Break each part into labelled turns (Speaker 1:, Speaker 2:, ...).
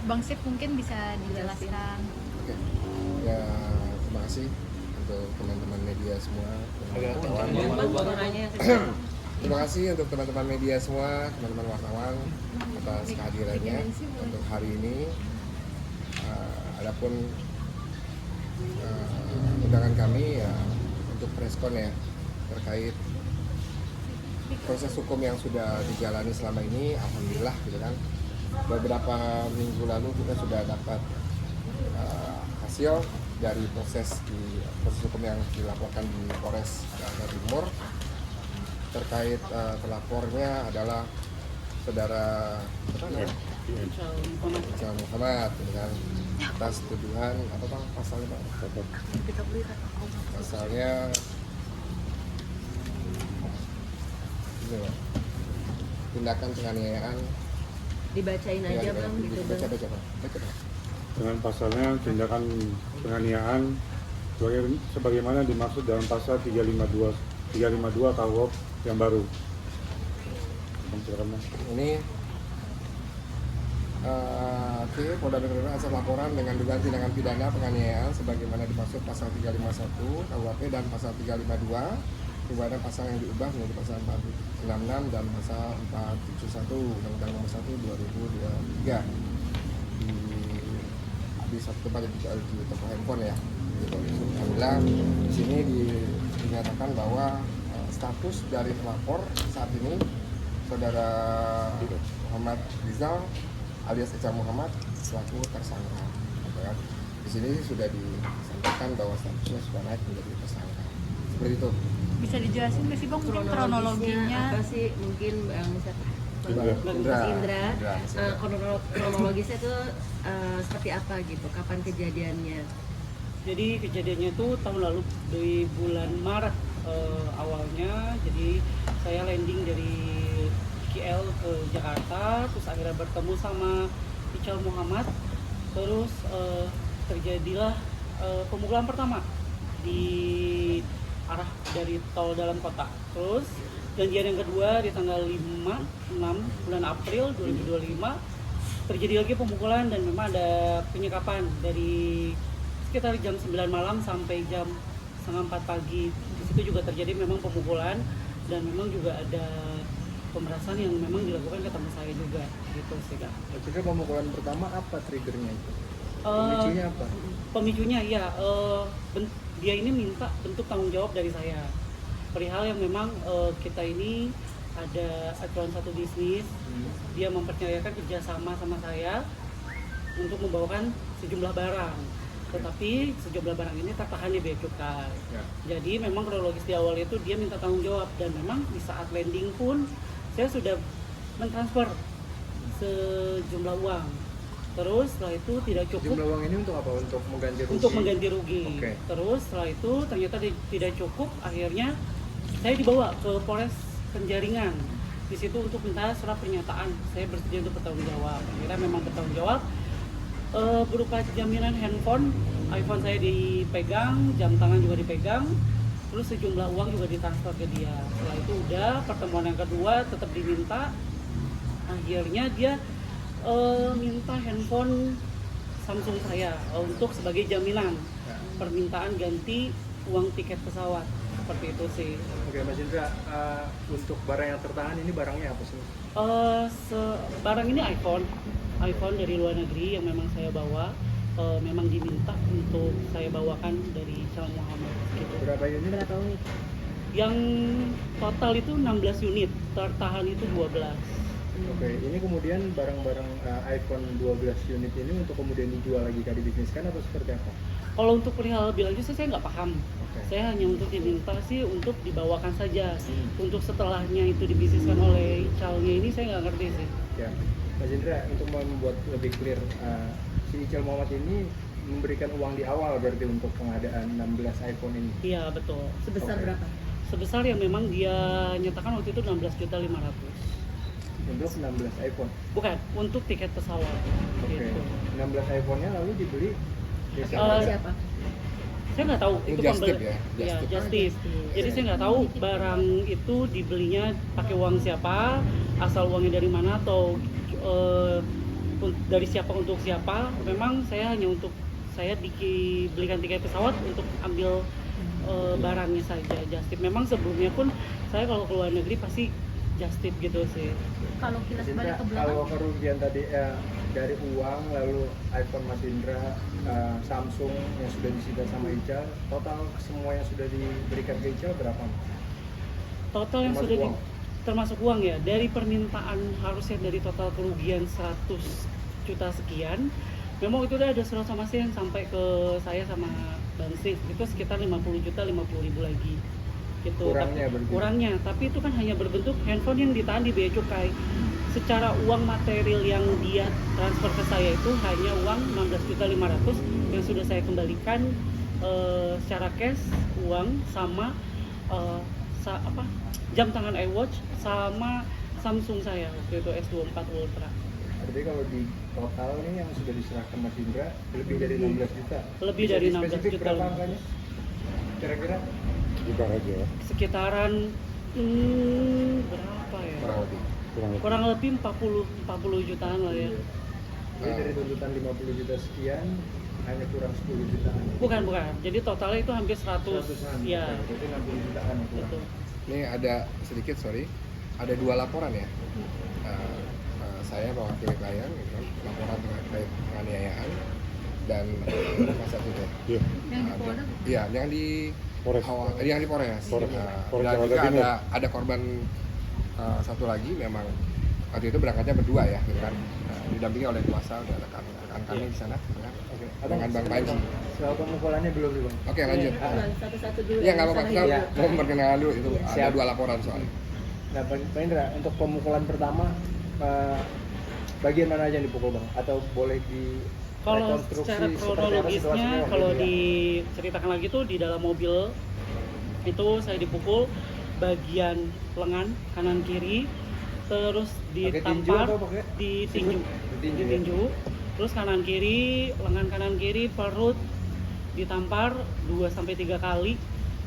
Speaker 1: Bang Sip mungkin bisa dijelaskan.
Speaker 2: Oke. Ya, terima kasih untuk teman-teman media semua, teman-teman wartawan. Terima kasih untuk teman-teman media semua, teman-teman wartawan atas kehadirannya untuk hari ini. Adapun undangan kami ya untuk preskon ya terkait proses hukum yang sudah dijalani selama ini, alhamdulillah gitu kan. Beberapa minggu lalu kita sudah dapat hasil dari proses hukum yang dilaporkan di Polres Jakarta Timur terkait pelapornya adalah saudara Ical Muhammad dengan atas tuduhan apa bang pasalnya bang? Pasalnya ini bang, tindakan penganiayaan.
Speaker 3: Dibacain aja bang gitu bang.
Speaker 2: Baca bang.
Speaker 4: Dengan pasalnya tindakan penganiayaan sebagaimana dimaksud dalam pasal 352 KUHP yang baru.
Speaker 2: Ini Polda Metro Jaya asal laporan dengan dugaan tindakan pidana penganiayaan sebagaimana dimaksud pasal 351 KUHP dan pasal 352, perubahan pasal yang diubah menjadi pasal 466 dan pasal 471 Undang-Undang Nomor 1 2023 di satu tempat di toko handphone ya. Alhamdulillah di sini dinyatakan bahwa status dari pelapor saat ini saudara Muhammad Rizal alias Ical Muhammad selaku tersangka. Di sini sudah disampaikan bahwa statusnya sudah naik menjadi tersangka. Seperti itu.
Speaker 1: Bisa dijelasin nggak sih bang mungkin kronologinya?
Speaker 3: Apa sih mungkin siapa?
Speaker 2: Indra.
Speaker 3: Kronologisnya itu seperti apa gitu? Kapan kejadiannya?
Speaker 5: Jadi kejadiannya itu tahun lalu di bulan Maret awalnya. Jadi saya landing dari KL ke Jakarta, terus akhirnya bertemu sama Ical Muhammad. Terus terjadilah pemukulan pertama di arah dari tol dalam kota. Terus janjian yang kedua di tanggal 6 bulan April 2025 terjadi lagi pemukulan dan memang ada penyekapan dari sekitar jam 9 malam sampai jam setengah 4 pagi. Di situ juga terjadi memang pemukulan dan memang juga ada pemerasan yang memang dilakukan ke teman saya juga gitu sih Kak.
Speaker 6: Ketika pemukulan pertama apa triggernya itu? Pemicunya apa?
Speaker 5: Pemicunya ya dia ini minta bentuk tanggung jawab dari saya perihal yang memang kita ini ada acuan satu bisnis. Dia mempercayakan kerjasama sama saya untuk membawakan sejumlah barang, tetapi sejumlah barang ini tertahan di bea cukai. Jadi memang kronologis di awal itu dia minta tanggung jawab dan memang di saat landing pun saya sudah mentransfer sejumlah uang. Terus setelah itu tidak cukup.
Speaker 6: Jumlah uang ini untuk apa? Untuk mengganti rugi?
Speaker 5: Untuk mengganti rugi.
Speaker 6: Okay.
Speaker 5: Terus setelah itu ternyata tidak cukup. Akhirnya saya dibawa ke Polres Penjaringan. Di situ untuk minta surat pernyataan. Saya bersedia untuk bertanggung jawab. Akhirnya memang bertanggung jawab. Berupa jaminan handphone, iPhone saya dipegang, jam tangan juga dipegang. Terus sejumlah uang juga ditransfer ke dia. Setelah itu udah pertemuan yang kedua tetap diminta. Akhirnya dia minta handphone Samsung saya untuk sebagai jaminan permintaan ganti uang tiket pesawat, seperti itu sih.
Speaker 6: Oke Mas Indra, untuk barang yang tertahan ini barangnya apa sih?
Speaker 5: Barang ini iPhone dari luar negeri yang memang saya bawa, memang diminta untuk saya bawakan dari Ical Muhammad gitu.
Speaker 6: Berapa unit?
Speaker 5: Yang total itu 16 unit, tertahan itu 12.
Speaker 6: Oke, ini kemudian barang-barang iPhone 12 unit ini untuk kemudian dijual lagi kali bisniskan atau seperti apa?
Speaker 5: Kalau untuk perihal lebih lanjut saya nggak paham.
Speaker 6: Oke.
Speaker 5: Saya hanya untuk diminta sih untuk dibawakan saja. Untuk setelahnya itu dibisniskan oleh Icalnya ini saya nggak ngerti sih.
Speaker 6: Ya, Mas Indra, untuk membuat lebih clear, si Ical Muhammad ini memberikan uang di awal berarti untuk pengadaan 16 iPhone ini?
Speaker 5: Iya betul.
Speaker 3: Sebesar berapa?
Speaker 5: Sebesar yang memang dia nyatakan waktu itu 16.500.000.
Speaker 6: Untuk 16 iPhone?
Speaker 5: Bukan, untuk tiket pesawat.
Speaker 6: Oke,
Speaker 5: Gitu.
Speaker 6: 16 iPhone-nya lalu dibeli di
Speaker 3: Siapa?
Speaker 5: Saya nggak tahu itu
Speaker 2: Just Tip
Speaker 5: pembeli.
Speaker 2: ya?
Speaker 5: Iya,
Speaker 2: Just Tip.
Speaker 5: Just Tip. Jadi saya nggak tahu barang itu dibelinya pakai uang siapa, asal uangnya dari mana atau dari siapa untuk siapa. Memang saya hanya untuk saya belikan tiket pesawat untuk ambil barangnya saja just tip. Memang sebelumnya pun saya kalau ke luar negeri pasti just tip gitu sih.
Speaker 1: Kalau kilas
Speaker 6: Mas
Speaker 1: balik
Speaker 6: Indra,
Speaker 1: ke belakang,
Speaker 6: kalau kerugian tadi dari uang, lalu iPhone Mas Indra, Samsung yang sudah disita sama Ical, total semua yang sudah diberikan ke Ical berapa?
Speaker 5: Total yang
Speaker 6: Termasuk
Speaker 5: sudah
Speaker 6: uang?
Speaker 5: termasuk uang ya, dari permintaan harusnya dari total kerugian 100 juta sekian, memang itu udah ada surat somasi yang sampai ke saya sama Bang Sis, itu sekitar 50 juta 50 ribu lagi gitu.
Speaker 6: Kurangnya berarti?
Speaker 5: Kurangnya, tapi itu kan hanya berbentuk handphone yang ditahan di bea cukai. Secara uang material yang dia transfer ke saya itu hanya uang 16.500.000 yang sudah saya kembalikan secara cash, uang sama jam tangan iWatch sama Samsung saya waktu itu S24 Ultra.
Speaker 6: Berarti kalau di total nih yang sudah diserahkan Mas Indra lebih dari 16 juta.
Speaker 5: Lebih
Speaker 6: Bisa
Speaker 5: dari 16
Speaker 6: dispesifik
Speaker 5: juta.
Speaker 6: berapa angkanya? Kira-kira?
Speaker 4: Buka aja ya.
Speaker 5: Sekitaran berapa ya?
Speaker 2: kurang lebih.
Speaker 5: Kurang lebih 40 jutaan lah ya.
Speaker 6: Jadi dari tuntutan 50 juta sekian hanya kurang 10 jutaan.
Speaker 5: Bukan. Jadi totalnya itu hampir 100.
Speaker 6: 100-an.
Speaker 5: Ya.
Speaker 6: Berarti 60 jutaan kurang.
Speaker 5: Betul.
Speaker 2: Ini ada sedikit, ada 2 laporan ya. Saya mewakili klien, gitu kan, laporan terkait penganiayaan dan apa satu ya?
Speaker 4: Iya.
Speaker 1: yang di Polda,
Speaker 2: Iya, yang di
Speaker 4: Polres.
Speaker 2: yang di Polres.
Speaker 4: Polres. Polres
Speaker 2: Dan
Speaker 4: Jakarta
Speaker 2: juga
Speaker 4: Timur.
Speaker 2: ada korban satu lagi, memang waktu itu berangkatnya berdua ya, gitu kan. Didampingi oleh kuasa dan rekan kami di sana, kan? Dengan Bang Panji.
Speaker 6: Soal pemukulannya belum sih Bang?
Speaker 2: Oke, lanjut.
Speaker 3: Satu-satu dulu.
Speaker 2: Iya, nggak apa-apa. Kita
Speaker 6: Iya.
Speaker 2: mau memperkenalkan dulu itu. Ada
Speaker 6: Siap.
Speaker 2: 2 laporan soalnya.
Speaker 6: Nah, Pak Indra, untuk pemukulan pertama bagian mana aja yang dipukul Bang? Atau boleh di
Speaker 5: Kalau
Speaker 6: rekonstruksi
Speaker 5: secara
Speaker 6: seperti apa
Speaker 5: kronologisnya,
Speaker 6: situasinya waktu
Speaker 5: kalau
Speaker 6: itu ya?
Speaker 5: diceritakan lagi tuh di dalam mobil itu saya dipukul bagian lengan kanan kiri, terus
Speaker 6: Pakai tinju
Speaker 5: ditampar
Speaker 6: atau pakai
Speaker 5: di tinju,
Speaker 6: Tinju,
Speaker 5: di tinju, terus kanan kiri, lengan kanan kiri, perut ditampar 2-3 kali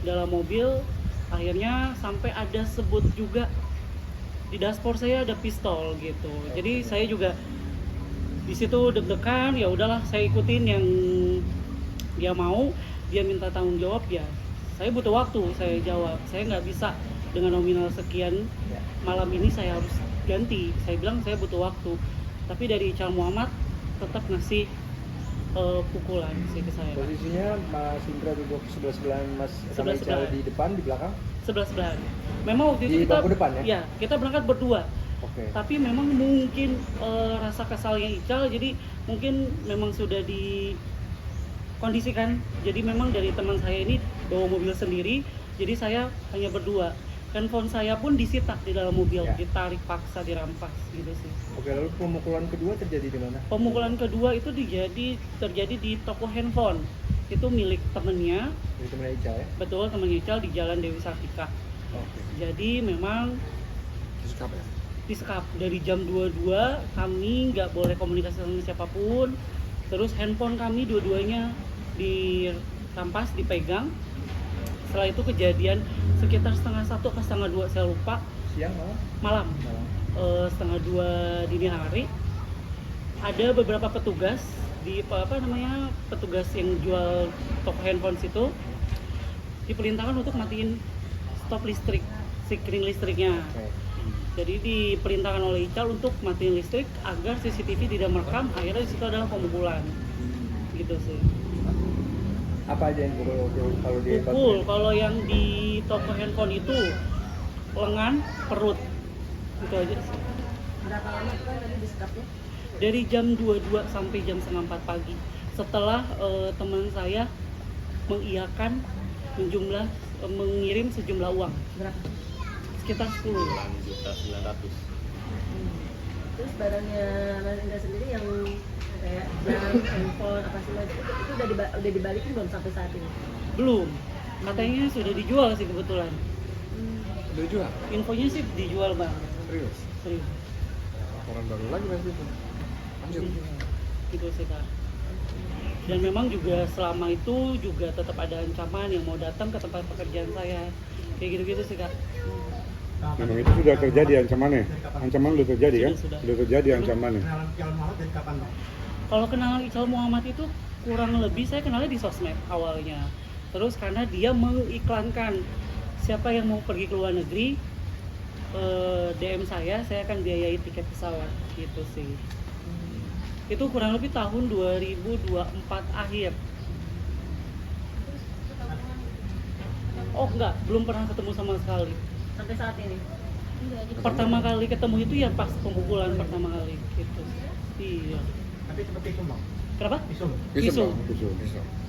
Speaker 5: dalam mobil. Akhirnya sampai ada sebut juga di dashboard saya ada pistol gitu. Jadi saya juga di situ deg-degan, ya udahlah saya ikutin yang dia mau, dia minta tanggung jawab ya. Saya butuh waktu, saya jawab. Saya nggak bisa dengan nominal sekian
Speaker 6: Ya.
Speaker 5: malam ini saya harus ganti. Saya bilang saya butuh waktu. Tapi dari Ical Muhammad tetap ngasih pukulan sih ke saya.
Speaker 6: Posisinya Mas Indra duduk sebelah-sebelahan Mas sama
Speaker 5: Sebelah-sebelahan.
Speaker 6: Ical di depan, di belakang?
Speaker 5: Sebelah-sebelahan. Memang waktu itu
Speaker 6: Di
Speaker 5: kita
Speaker 6: bangku depan ya?
Speaker 5: Iya, kita berangkat berdua.
Speaker 6: Oke.
Speaker 5: Tapi memang mungkin rasa kesalnya Ical, jadi mungkin memang sudah dikondisikan. Jadi memang dari teman saya ini bawa mobil sendiri, jadi saya hanya berdua. Handphone saya pun disita di dalam mobil,
Speaker 6: Ya.
Speaker 5: ditarik paksa, dirampas gitu sih.
Speaker 6: Oke, lalu pemukulan kedua terjadi di mana?
Speaker 5: Pemukulan kedua itu terjadi di toko handphone. Itu milik temennya,
Speaker 6: Di temen Ical ya?
Speaker 5: betul, temennya Ical di Jalan Dewi Sartika.
Speaker 6: Oke.
Speaker 5: Jadi memang
Speaker 2: Disekap ya.
Speaker 5: disekap dari jam 22 kami nggak boleh komunikasi sama siapapun. Terus handphone kami dua-duanya dirampas, dipegang. Setelah itu kejadian sekitar 1:30 atau 1:30 saya lupa,
Speaker 6: Siang malam?
Speaker 5: malam
Speaker 6: Malam.
Speaker 5: 1:30 dini hari ada beberapa petugas petugas yang jual toko handphone situ diperintahkan untuk matiin stop listrik, sikring listriknya.
Speaker 6: Oke.
Speaker 5: Jadi diperintahkan oleh Ical untuk matiin listrik agar CCTV tidak merekam. Akhirnya di situ adalah pemukulan, gitu sih.
Speaker 6: Apa aja yang pukul kalau di
Speaker 5: Pukul kalau yang di toko handphone itu lengan, perut, itu aja sih.
Speaker 3: Berapa lama tuh kan tadi disekapnya?
Speaker 5: Dari jam 22 sampai jam 3:30 pagi. Setelah teman saya mengiyakan mengirim sejumlah uang
Speaker 3: Berapa?
Speaker 5: sekitar 10.
Speaker 3: Terus barangnya Mas Indra sendiri yang kayak jam, handphone, apa sih macam itu udah dibalikin belum sampai saat ini?
Speaker 5: Belum. Katanya sudah dijual sih kebetulan.
Speaker 2: Udah jual?
Speaker 5: Infonya sih dijual bang.
Speaker 2: Serius?
Speaker 5: Serius.
Speaker 2: Laporan baru lagi Mas itu. Lanjut.
Speaker 5: Gitu sih kak. Dan memang juga selama itu juga tetap ada ancaman yang mau datang ke tempat pekerjaan saya. Kayak gitu-gitu sih kak.
Speaker 4: Memang itu sudah terjadi ancamannya. Ancaman sudah terjadi kan?
Speaker 5: Sudah.
Speaker 4: Sudah terjadi ancamannya.
Speaker 5: Kalau kenal Ical Muhammad itu kurang lebih saya kenalnya di sosmed awalnya. Terus karena dia mengiklankan siapa yang mau pergi ke luar negeri, DM saya akan biayai tiket pesawat gitu sih. Itu kurang lebih tahun 2024 akhir. Oh enggak, belum pernah ketemu sama sekali.
Speaker 3: Sampai saat ini.
Speaker 5: Pertama kali ketemu itu ya pas pembukulan pertama kali gitu. Iya.
Speaker 7: Tapi seperti itu bang.
Speaker 5: Kenapa?
Speaker 7: Visum.
Speaker 5: Visum.
Speaker 2: Visum.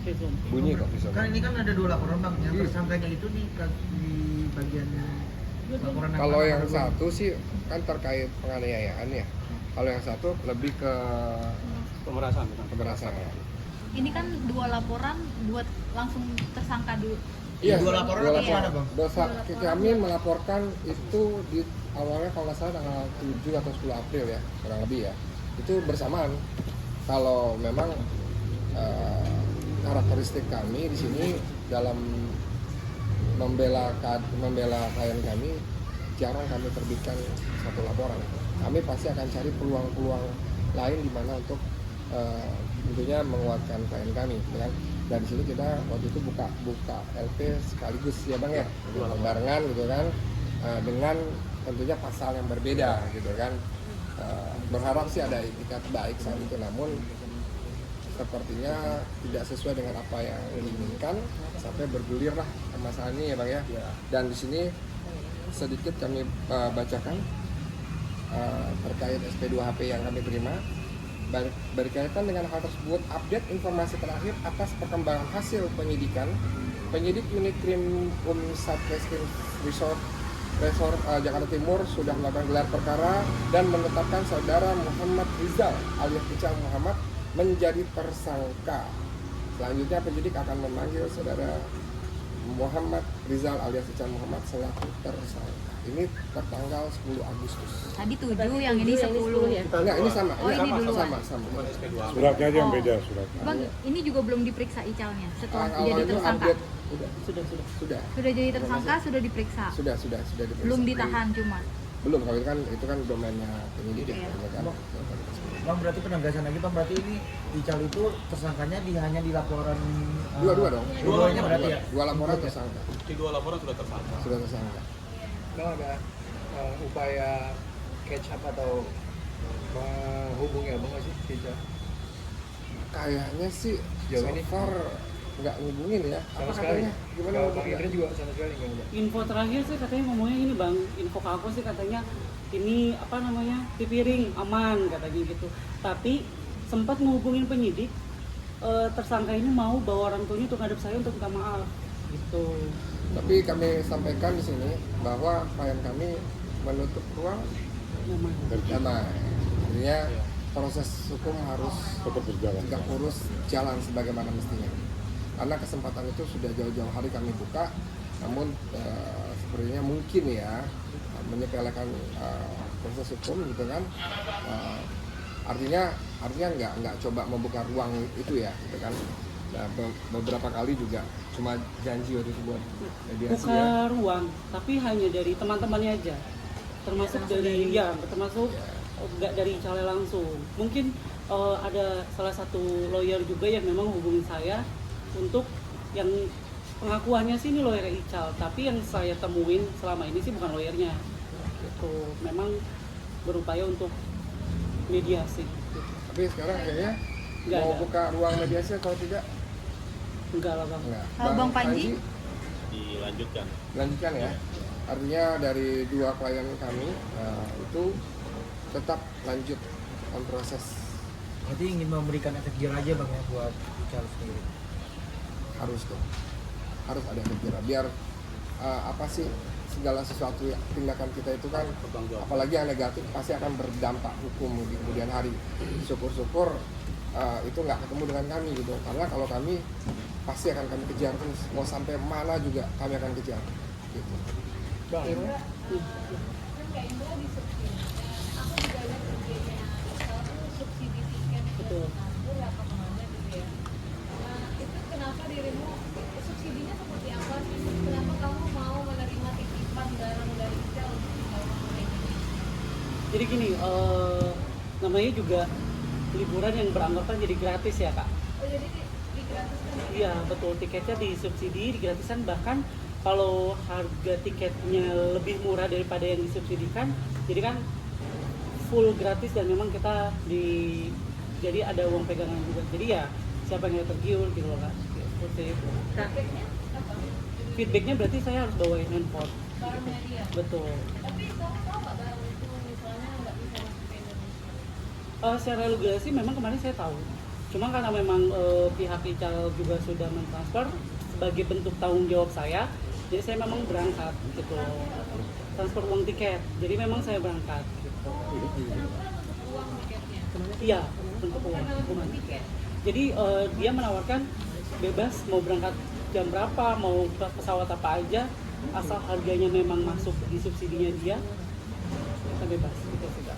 Speaker 5: Visum.
Speaker 2: Bunyi kok visum.
Speaker 7: Kan ini kan ada 2 laporan bang. Yang tersangkanya itu di bagian laporan
Speaker 2: Kalau
Speaker 7: mana?
Speaker 2: yang satu sih kan terkait penganiayaan ya. Kalau yang satu lebih ke pemerasan.
Speaker 1: Ini kan 2 laporan buat langsung tersangka dulu.
Speaker 2: Iya,
Speaker 7: Dua laporan
Speaker 2: dua
Speaker 7: atau
Speaker 2: laporan.
Speaker 7: gimana, Bang?
Speaker 2: Kami melaporkan itu di awalnya kalau nggak salah tanggal 7 atau 10 April ya, kurang lebih ya. Itu bersamaan. Kalau memang karakteristik kami di sini dalam membela klien kami, jarang kami terbitkan satu laporan. Kami pasti akan cari peluang-peluang lain di mana untuk tentunya menguatkan klien kami, gitu kan. Dan di sini kita waktu itu buka LP sekaligus ya bang ya, barengan gitu kan, dengan tentunya pasal yang berbeda gitu kan. Berharap sih ada itikat baik saat itu, namun sepertinya tidak sesuai dengan apa yang diinginkan sampai bergulirlah masalah ini ya bang ya. Dan di sini sedikit kami bacakan terkait SP2HP yang kami terima. Berkaitan dengan hal tersebut, update informasi terakhir atas perkembangan hasil penyidikan. Penyidik Unit Krim Satreskrim Resort Jakarta Timur sudah melakukan gelar perkara dan menetapkan saudara Muhammad Rizal alias Ical Muhammad menjadi tersangka. Selanjutnya penyidik akan memanggil saudara Muhammad Rizal alias Ical Muhammad selaku tersangka. Ini tertanggal 10 Agustus.
Speaker 1: Tadi 7, yang ini 10.
Speaker 3: ya.
Speaker 2: Enggak, ini sama.
Speaker 1: Oh, ini duluan.
Speaker 2: Sama.
Speaker 4: Suratnya aja yang
Speaker 1: Oh.
Speaker 4: beda suratnya.
Speaker 1: Bang, ini juga belum diperiksa Icalnya setelah
Speaker 2: Kalau
Speaker 1: jadi
Speaker 2: itu
Speaker 1: tersangka.
Speaker 2: update
Speaker 5: Sudah.
Speaker 2: sudah
Speaker 1: Sudah jadi tersangka, sudah diperiksa.
Speaker 2: sudah diperiksa.
Speaker 1: Belum ditahan cuma.
Speaker 2: Belum, kalau itu kan domainnya penyidik ya.
Speaker 1: Iya.
Speaker 2: Kan?
Speaker 7: Bang berarti penegasan lagi bang, berarti ini Ical itu tersangkanya hanya di laporan
Speaker 2: Dua dong.
Speaker 7: Dua-duanya berarti ya?
Speaker 2: Dua laporan tersangka.
Speaker 8: Di 2 laporan sudah tersangka.
Speaker 2: Sudah tersangka.
Speaker 6: Bang ada upaya catch up atau menghubungi abang nggak sih Ical?
Speaker 2: Kayaknya sih
Speaker 6: Jauh
Speaker 2: so
Speaker 6: ini.
Speaker 2: far nggak ngubungin ya.
Speaker 6: Sama
Speaker 2: Apa
Speaker 6: sekali.
Speaker 2: katanya? Gimana
Speaker 6: Kalau
Speaker 2: Bang?
Speaker 6: Bang Indra juga sama sekali nggak ada.
Speaker 5: Info terakhir sih katanya ngomongnya ini bang, info ke aku sih katanya ini apa namanya pipiring aman katanya gitu. Tapi sempat menghubungin penyidik, tersangka ini mau bawa orang tuanya untuk ngadep saya untuk minta maaf gitu.
Speaker 2: Tapi kami sampaikan di sini bahwa klien kami menutup ruang
Speaker 5: Nyaman.
Speaker 2: damai. Artinya proses hukum harus
Speaker 4: Tetap berjalan.
Speaker 2: tegak lurus jalan sebagaimana mestinya. Karena kesempatan itu sudah jauh-jauh hari kami buka, namun sepertinya mungkin ya menyepelekan proses hukum gitu kan. Artinya nggak coba membuka ruang itu ya, gitu kan. Nah, beberapa kali juga cuma janji waktu itu buat mediasi
Speaker 5: Buka
Speaker 2: ya.
Speaker 5: ruang, tapi hanya dari teman-temannya aja. Termasuk dari termasuk nggak dari Icalnya langsung. Mungkin ada salah satu lawyer juga yang memang hubungi saya untuk yang pengakuannya sih ini lawyer Ical, tapi yang saya temuin selama ini sih bukan lawyernya. Gitu. Memang berupaya untuk mediasi. Gitu.
Speaker 2: Tapi sekarang kayaknya
Speaker 5: Nggak
Speaker 2: mau
Speaker 5: ada.
Speaker 2: buka ruang mediasi atau tidak?
Speaker 5: Enggak lah bang.
Speaker 2: Enggak.
Speaker 1: Kalau Bang Panji?
Speaker 8: Dilanjutkan.
Speaker 2: Lanjutkan ya. Artinya dari dua klien kami itu tetap lanjut on proses.
Speaker 7: berarti ingin memberikan efek jerah aja bang ya buat Ical sendiri.
Speaker 2: Harus tuh, harus ada efek jerah biar apa sih segala sesuatu tindakan kita itu kan apalagi yang negatif pasti akan berdampak hukum di kemudian hari. Syukur-syukur itu nggak ketemu dengan kami gitu, karena kalau kami pasti akan kami kejar terus, mau sampai mana juga kami akan kejar gitu.
Speaker 6: Bang,
Speaker 5: Betul.
Speaker 9: Itu kenapa dirimu subsidinya seperti apa sih? Kenapa kamu mau menerima titipan barang dari Ical
Speaker 5: Jadi gini, namanya juga liburan yang beranggapan jadi gratis ya kak.
Speaker 9: Oh jadi digratiskan?
Speaker 5: Iya betul, tiketnya disubsidi, digratisan, bahkan kalau harga tiketnya lebih murah daripada yang disubsidikan, jadi kan full gratis dan memang kita jadi ada uang pegangan juga. Jadi ya siapa yang tergiur gitu loh kak. Seperti itu.
Speaker 3: Feedbacknya
Speaker 9: Apa?
Speaker 5: Feedbacknya berarti saya harus bawain handphone.
Speaker 9: Barangnya dia.
Speaker 5: Betul.
Speaker 9: Tapi kamu tahu nggak barang itu misalnya nggak bisa masuk ke Indonesia?
Speaker 5: Secara regulasi memang kemarin saya tahu. Cuma karena memang pihak Ical juga sudah mentransfer sebagai bentuk tanggung jawab saya, jadi saya memang berangkat gitu. Transfer uang tiket. Jadi memang saya berangkat gitu.
Speaker 9: Kenapa untuk uang tiketnya?
Speaker 5: Iya, bentuk uang.
Speaker 9: Karena untuk
Speaker 5: Bukan.
Speaker 9: tiket.
Speaker 5: Jadi dia menawarkan bebas mau berangkat jam berapa, mau pesawat apa aja, asal harganya memang masuk di subsidinya dia, kita bebas gitu sih Kak.